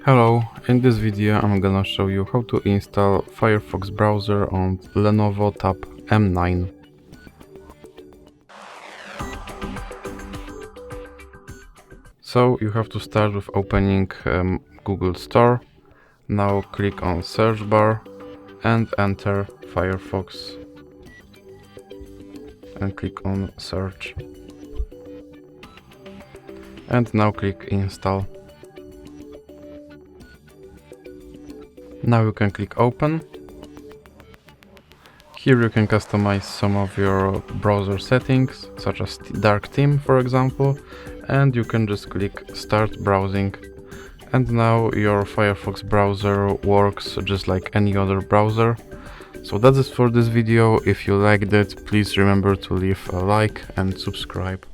Hello, in this video I'm gonna show you how to install Firefox browser on Lenovo Tab M9. So you have to start with opening Google Store. Now click on search bar and enter Firefox and click on search. And now click install. Now you can click open. Here you can customize some of your browser settings, such as dark theme for example, and you can just click start browsing. And now your Firefox browser works just like any other browser. So that's it for this video. If you liked it, please remember to leave a like and subscribe.